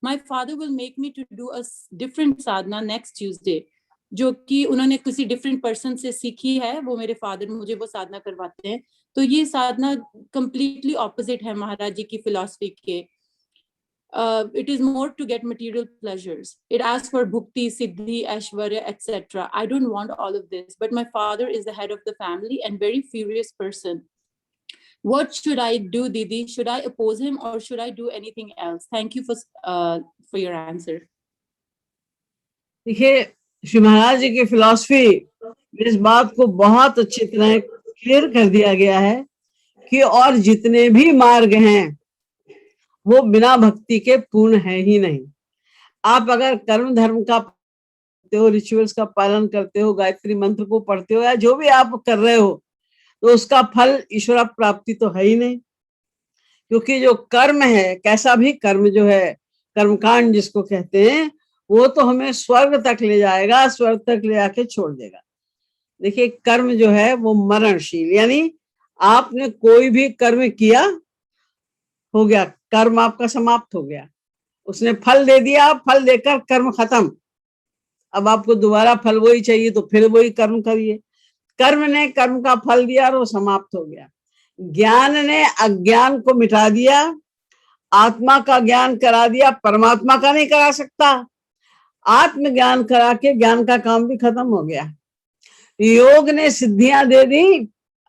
My father will make me to do a different sadhana next Tuesday, जो कि उन्होंने किसी डिफरेंट पर्सन से सीखी है, वो मेरे फादर मुझे वो साधना करवाते हैं। तो ये साधना कंप्लीटली ऑपोजिट है महाराज जी की फिलॉसफी के। It is more to get material pleasures. It asks for bhukti, siddhi, aishwarya, etc. I don't want all of this, but my father is the head of the family and very furious person. What should I do, Didi? Should I oppose him or should I do anything else? Thank you for your answer. देखिए, श्री महाराज जी की philosophy इस बात को बहुत अच्छी तरह clear कर दिया गया है कि और जितने भी मार्ग हैं वो बिना भक्ति के पूर्ण है ही नहीं। आप अगर कर्म धर्म का हो, रिचुअल्स का पालन करते हो, गायत्री मंत्र को पढ़ते हो, या जो भी आप कर रहे हो, तो उसका फल ईश्वर प्राप्ति तो है ही नहीं। क्योंकि जो कर्म है, कैसा भी कर्म जो है, कर्मकांड जिसको कहते हैं, वो तो हमें स्वर्ग तक ले जाएगा, स्वर्ग तक ले आके छोड़ देगा। देखिए, कर्म जो है वो मरणशील, यानी आपने कोई भी कर्म किया, हो गया, कर्म आपका समाप्त हो गया, उसने फल दे दिया, फल देकर कर्म खत्म। अब आपको दोबारा फल वही चाहिए तो फिर वही कर्म करिए। कर्म ने कर्म का फल दिया और वो समाप्त हो गया। ज्ञान ने अज्ञान को मिटा दिया, आत्मा का ज्ञान करा दिया, परमात्मा का नहीं करा सकता। आत्मज्ञान करा के ज्ञान का काम भी खत्म हो गया। योग ने सिद्धियां दे दी,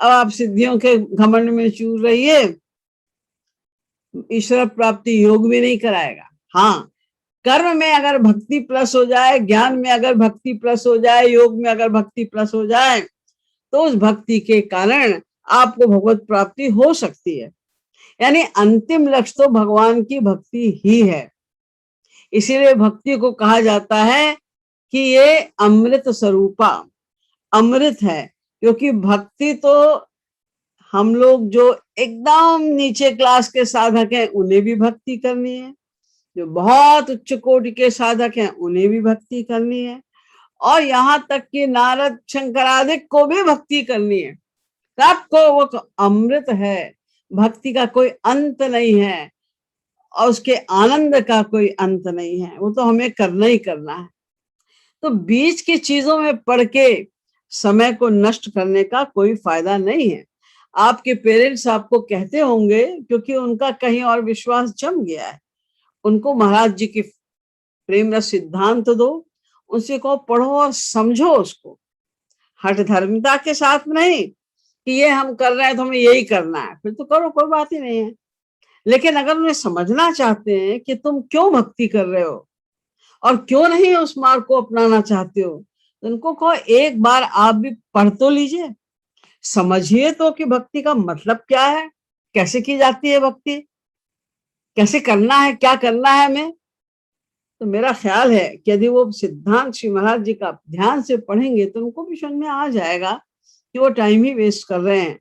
अब आप सिद्धियों के घमंड में चूर रहिए, ईश्वर प्राप्ति योग भी नहीं कराएगा। हाँ, कर्म में अगर भक्ति प्लस हो जाए, ज्ञान में अगर भक्ति प्लस हो जाए, योग में अगर भक्ति प्लस हो जाए, तो उस भक्ति के कारण आपको भगवत प्राप्ति हो सकती है। यानी अंतिम लक्ष्य तो भगवान की भक्ति ही है। इसीलिए भक्ति को कहा जाता है कि ये अमृत स्वरूपा, अमृत है। क्योंकि भक्ति तो हम लोग जो एकदम नीचे क्लास के साधक हैं उन्हें भी भक्ति करनी है, जो बहुत उच्च कोटि के साधक हैं उन्हें भी भक्ति करनी है, और यहाँ तक कि नारद शंकरादिक को भी भक्ति करनी है। सबको वो अमृत है, भक्ति का कोई अंत नहीं है और उसके आनंद का कोई अंत नहीं है, वो तो हमें करना ही करना है। तो बीच की चीजों में पढ़ के समय को नष्ट करने का कोई फायदा नहीं है। आपके पेरेंट्स आपको कहते होंगे, क्योंकि उनका कहीं और विश्वास जम गया है, उनको महाराज जी की प्रेम रस सिद्धांत दो, उनसे कहो पढ़ो और समझो उसको, हठ धर्मिता के साथ नहीं कि ये हम कर रहे हैं तो हमें यही करना है, फिर तो करो, कोई बात ही नहीं है। लेकिन अगर उन्हें समझना चाहते हैं कि तुम क्यों भक्ति कर रहे हो और क्यों नहीं उस मार्ग को अपनाना चाहते हो, तो उनको कहो एक बार आप भी पढ़ तो लीजिए, समझिए तो कि भक्ति का मतलब क्या है, कैसे की जाती है भक्ति, कैसे करना है, क्या करना है हमें। तो मेरा ख्याल है कि यदि वो सिद्धांत श्री महाराज जी का ध्यान से पढ़ेंगे तो उनको भी समझ में आ जाएगा कि वो टाइम ही वेस्ट कर रहे हैं।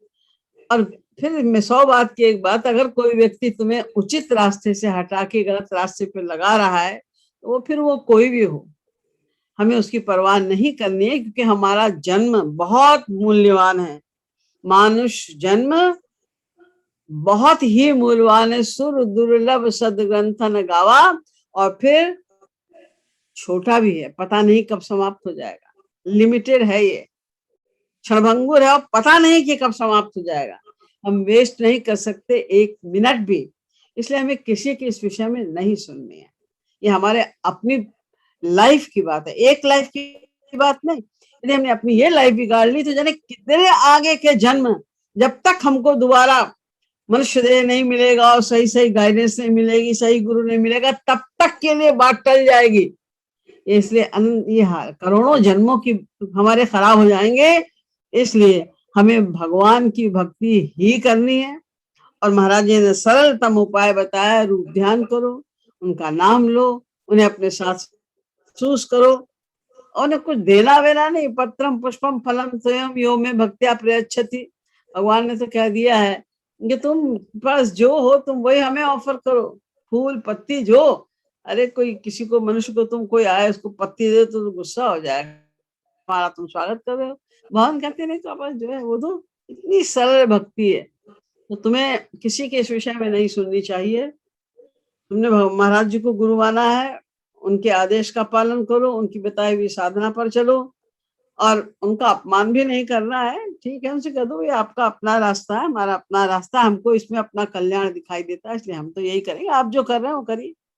और फिर मैं 100 बात की एक बात, अगर कोई व्यक्ति तुम्हें उचित रास्ते से हटा के गलत रास्ते पे लगा रहा है, तो वो फिर वो कोई भी हो, हमें उसकी परवाह नहीं करनी है, क्योंकि हमारा जन्म बहुत मूल्यवान है। मानुष जन्म बहुत ही मूल्यवान है। सुर दुर्लभ सदग्रंथन गावा, और फिर छोटा भी है, पता नहीं कब समाप्त हो जाएगा, लिमिटेड है, ये क्षणभंगुर है और पता नहीं कि कब समाप्त हो जाएगा। हम वेस्ट नहीं कर सकते एक मिनट भी, इसलिए हमें किसी की इस विषय में नहीं सुननी है। ये हमारे अपनी लाइफ की बात है, एक लाइफ की बात नहीं। यदि हमने अपनी ये लाइफ बिगाड़ ली तो जाने कितने आगे के जन्म, जब तक हमको दोबारा मनुष्य देह नहीं मिलेगा और सही सही गाइडेंस नहीं मिलेगी, सही गुरु नहीं मिलेगा, तब तक के लिए बात टल जाएगी। इसलिए ये करोड़ों जन्मों की हमारे खराब हो जाएंगे। इसलिए हमें भगवान की भक्ति ही करनी है। और महाराज जी ने सरलतम उपाय बताया, रूप ध्यान करो, उनका नाम लो, उन्हें अपने साथ महसूस करो, और उन्हें कुछ देना वेना नहीं। पत्रम पुष्पम फलम स्वयं यो में भक्त्या प्रयच्छति, भगवान ने तो कह दिया है कि तुम पास जो हो तुम वही हमें ऑफर करो, फूल पत्ती जो। अरे कोई किसी को, मनुष्य को तुम कोई आए उसको पत्ती दे तो गुस्सा हो जाएगा, हमारा तुम स्वागत कर रहे हो। भगवान कहते नहीं, तो पास जो है वो दो। इतनी सरल भक्ति है, तो तुम्हें किसी के इस विषय में नहीं सुननी चाहिए। तुमने महाराज जी को गुरु माना है, उनके आदेश का पालन करो, उनकी बताई हुई साधना पर चलो, और उनका अपमान भी नहीं करना है। ठीक है, उनसे कह दो ये आपका अपना रास्ता है, हमारा अपना रास्ता, हमको इसमें अपना कल्याण दिखाई देता है, इसलिए हम तो यही करेंगे, आप जो कर रहे हैं वो करिए।